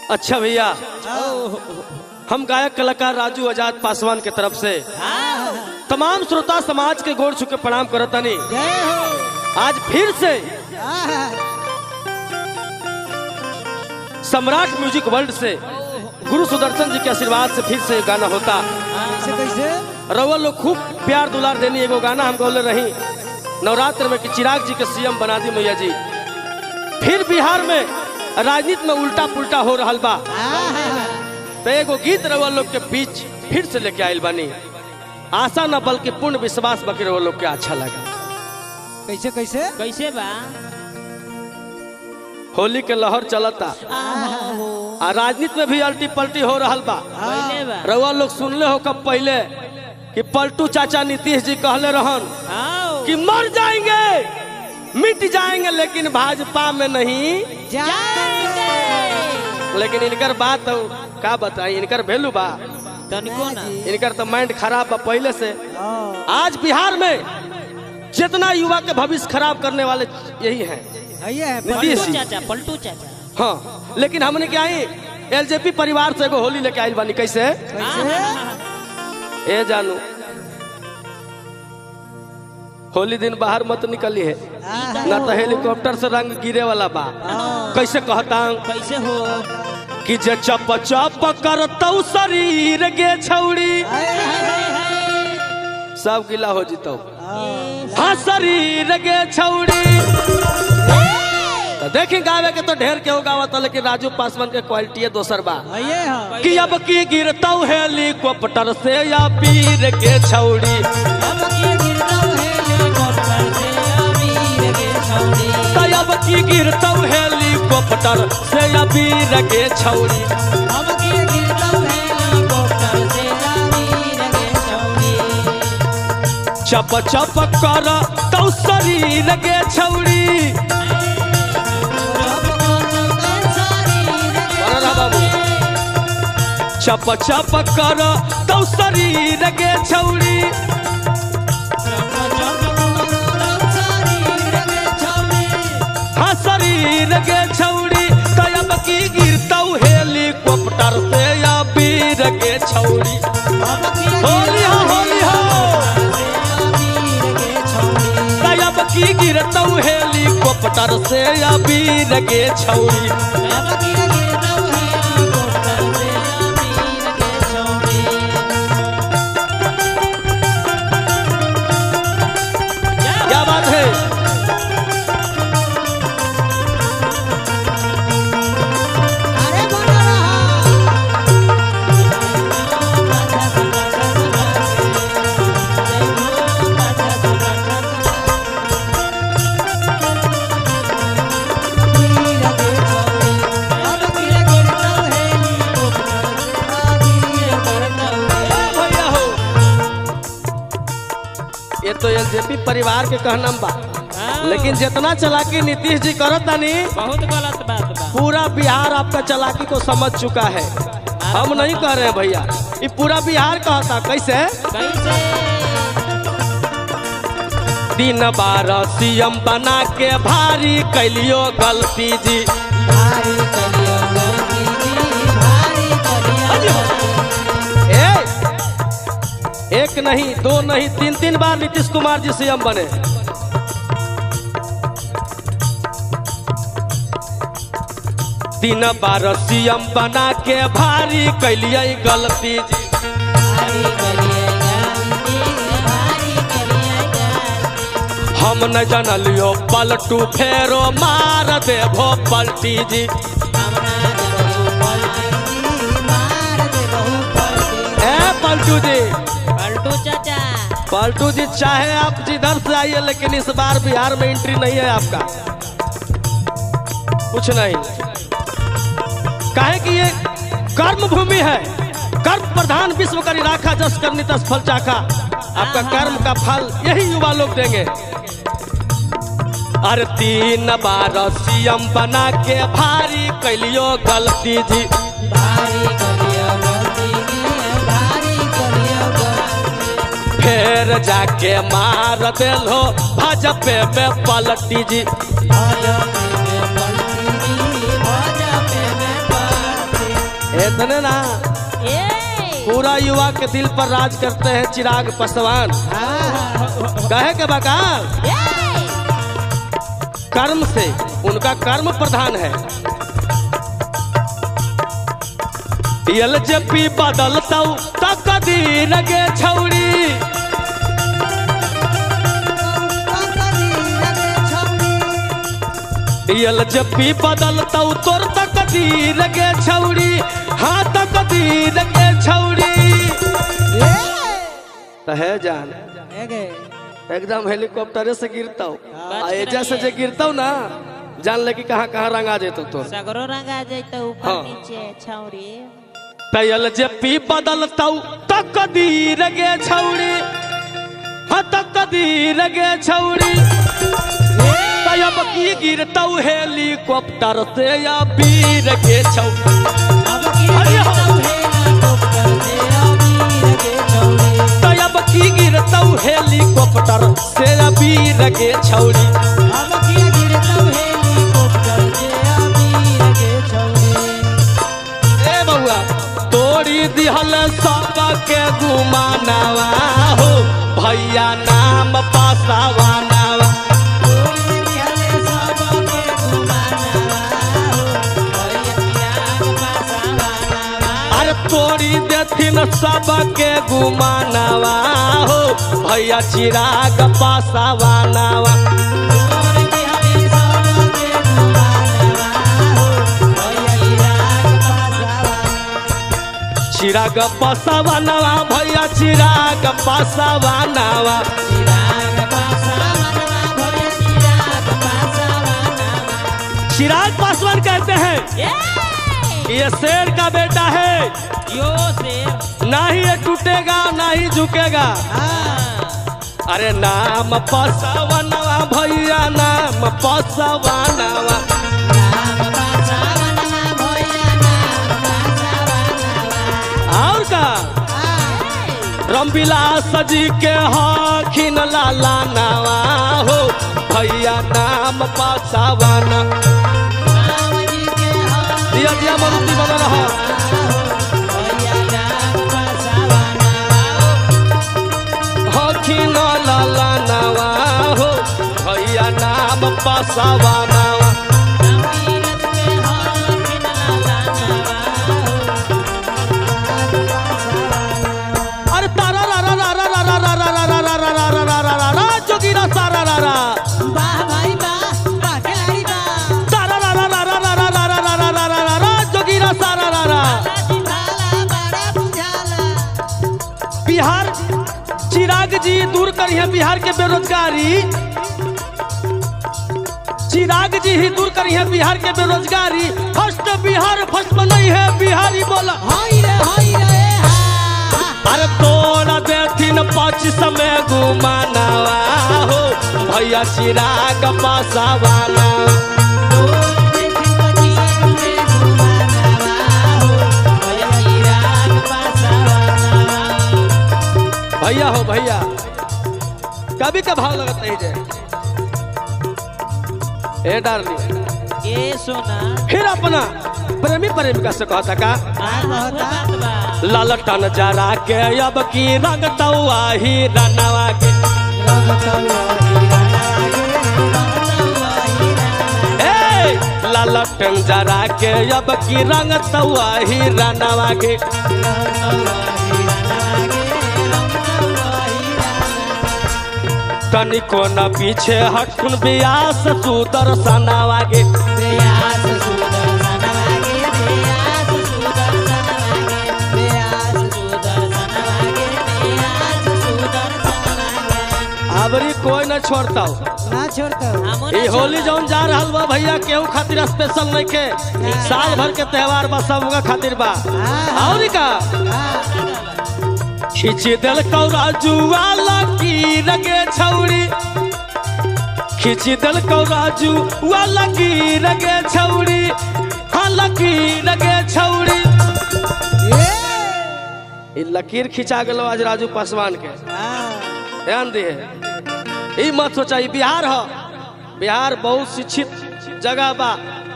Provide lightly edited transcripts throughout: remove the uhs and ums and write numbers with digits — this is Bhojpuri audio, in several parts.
अच्छा भैया, हम गायक कलाकार राजू आजाद पासवान के तरफ से तमाम श्रोता समाज के गोड़ छुके प्रणाम करतानी। आज फिर से सम्राट म्यूजिक वर्ल्ड से गुरु सुदर्शन जी के आशीर्वाद से फिर से गाना होता। कैसे रउआ लोग खूब प्यार दुलार देनी। एगो गाना हम गौले रही नवरात्र में कि चिराग जी के सीएम बना दी मैया जी। फिर बिहार में राजनीति में उल्टा पुल्टा हो रहा बा, तो एगो गीत रउआ लोग के बीच फिर से लेके आयल बानी। आशा न बल्कि पूर्ण विश्वास बाकी रउआ लोग के अच्छा लगा। कैसे कैसे कैसे बा? होली के लहर चलता आ राजनीति में भी अल्टी पलटी हो रहा बा। पहले बा रउआ लोग सुनले हो कब पहले कि पलटू चाचा नीतीश जी कहले रहन आओ कि मर जाएंगे मिट जाएंगे लेकिन भाजपा में नहीं। जाएंगे। लेकिन इनकर बात तो का बताई, इनकर वैल्यू बा, तनिको ना इनकर तो माइंड खराब बा पहले से। आज बिहार में जितना युवा के भविष्य खराब करने वाले यही हैं नीतीश जी। पलटू चाचा हाँ, लेकिन हमने क्या ही एलजेपी परिवार से एगो होली लेके आइल बानी। कैसे ए जानू, होली दिन बाहर मत निकली है ना तो हेलीकॉप्टर से रंग गिरे वाला बा। कैसे कहता कैसे हो कि जे चप चप करतौ शरीर गे छौड़ी सब गिला हो जितौ। हाँ शरीर गे छौड़ी तो देखी गावे के तो ढेर के हो गावत, लेकिन राजू पासवान के क्वालिटी है दोसर बा कि अब की गिरतौ हेलीकॉप्टर से या पीर के छौड़ी। अब की गिरतौ हेलीकॉप्टर से या पीर के छौड़ी। चप चप कर तौ शरीर गे छौड़ी। चप चप कर तौ शरीर गे छौड़ी। हाँ शरीर गे छौड़ी तब की गिरतौ हेलीकॉप्टर से या पीर गे छौड़ी। होली हो होली हो तब की गिरतौ हेलीकॉप्टर से या पीर गे छौड़ी। क्या बात है? ये तो एलजेपी परिवार के कहना बा, लेकिन जितना चलाकी नीतीश जी करत तानी बहुत गलत बात बा। पूरा बिहार आपका चलाकी को समझ चुका है। हम नहीं कह रहे हैं भैया, ये पूरा बिहार कहता। कैसे कैसे दिन बार सीएम बना के भारी कैलियो गलती जी। एक नहीं दो नहीं तीन तीन बार नीतीश कुमार जी सीएम बने। तीन बार सीएम बना के भारी कैलिए गलती जी। हम न जानलियो पलटू फेरो मार देभो पलटी जी। ए पलटू जी, पलटू चाचा पलटू जी चाहे आप जिधर से आइए, लेकिन इस बार बिहार में एंट्री नहीं है आपका, कुछ नहीं। काहे कि ये कर्म भूमि है, कर्म प्रधान विश्व करी राखा जस करनी तस फल चाखा। आपका कर्म का फल यही युवा लोग देंगे। अरे तीन बार सीएम बना के भारी कैलियो गलती जी। फिर जाके मार देलो भाजपा में पलटी जी। सुने ना, ए पूरा युवा के दिल पर राज करते हैं चिराग पासवान। कहे के बकाल कर्म से, उनका कर्म प्रधान है। एलजेपी बदलता तकदीर गे छौड़ी, एलजेपी बदलता तोर तकदीर गे छौड़ी, हाँ तकदीर गे छौड़ी। है जान एकदम हेलीकॉप्टर से गिरता हूँ, एजा से जे गिरता हूँ ना, जान ले कि कहाँ कहाँ रंगा जेतो तो सगरो रंगा जैतो ऊपर हाँ। नीचे छौरी। तयल जे पी बदलता तकदीर गे छौड़ी, हाँ तकदीर गे छौड़ी। तब की गिरता हेलीकॉप्टर से या वीर गे छौड़ी। तब की गिरता हेलीकॉप्टर से या वीर गे छौड़ी। ए बउआ तोड़ी दिहल सबके गुमानावा हो, भैया नाम पासावानावा। अरे तोड़ी देथिन सबके गुमानावा हो, भैया चिराग पासावानावा। चिराग पासावानावा भैया चिराग पासावानावा। चिराग पासवान कहते हैं ये शेर का बेटा है, यो शेर ना ही ये टूटेगा ना ही झुकेगा। अरे नाम पासावानावा भैया नाम पासावानावा। और का रामविलास जी के हखिन लाला नावा हो, भैया नाम पासावाना। दिया दिया मरुति बना रहा। हखिन लाला नावा हो, भैया नाम पासावाना। जोगीरा सारा रा रा सारा रा रा रा रा रा रा रा रा रा रा रा रा जोगीरा सारा रा रा। बिहार चिराग जी दूर करिए बिहार के बेरोजगारी, चिराग जी ही दूर करिए बिहार के बेरोजगारी। फर्स्ट बिहार फर्स्ट में नहीं है बिहारी बोला। अरे तोड़ा देथिन पच्चीस में घुमानावा हो, भैया चिराग पासावाना। भैया हो भैया, कभी का भाव लगत नहीं जाए। ए डार्लिंग ए सोना फिर अपना प्रेमी प्रेमिका से कहता का ललटन जरा के अब की रंग तौआ ही रनवा के। ललटन जरा के अब की रंग तौआ ही रनवा के। तनिको न पीछे हटकुन ब्यास सुदर्शनवा के। अबरी कोई न छोड़ता ना छोड़ता ये होली जौन जा रहल बा भैया केहू खातिर स्पेशल नहीं के, साल भर के त्योहार बा सबका खातिर बा। और का खींच दिल कौराजू वाला की रगे छौड़ी, खींच दिल कौराजू वाला की रगे छौड़ी, हाँ लकीर रगे छौड़ी। लकीर खिंचा गलो आज राजू पासवान के। ध्यान दिए ई मत सोचा बिहार हो, बिहार बहुत शिक्षित जगह बा,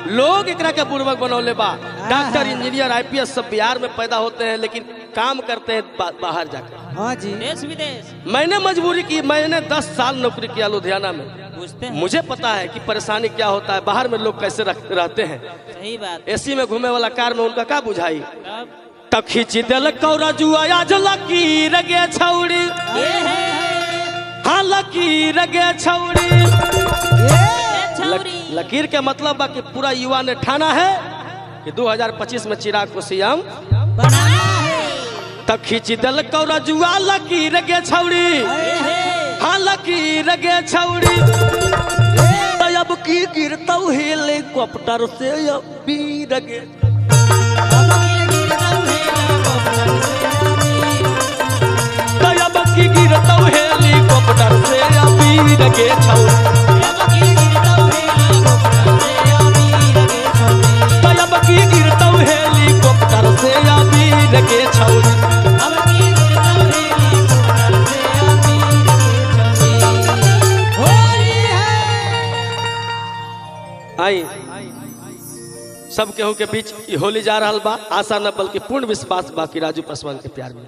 लोग एकरा के बुर्बक बनौले बा। डॉक्टर इंजीनियर आईपीएस सब बिहार में पैदा होते हैं, लेकिन काम करते हैं बाहर जाकर। हाँ जी। देश विदेश मैंने मजबूरी की, मैंने 10 साल नौकरी किया लुधियाना में। पूछते हैं। मुझे पता है कि परेशानी क्या होता है, बाहर में लोग कैसे रहते हैं। सही बात। एसी में घूमे वाला कार में उनका क्या बुझाई। तब तब खींची दिल कौरा जुआ आज लकीर गे छौड़ी, ये है हाँ लकीर गे छौड़ी। ये छौरी। लकीर के मतलब बा कि पूरा युवा ने ठाना है कि 2025 में चिराग को सीएम बनाना है। तब खींची दिल कौरा जुआ लकीर गे छौड़ी, ये है हाँ लकीर गे छौड़ी। अब की गिरता हेलीकॉप्टर से वीर गे, अब की गिरता हेलीकॉप्टर से वीर गे छौड़ी, अब की गिरता हेलीकॉप्टर से वीर गे छौड़ी। आई सब केहू के बीच होली जा रहा बा, आशा न बल्कि पूर्ण विश्वास बाकी राजू पासवान के प्यार में।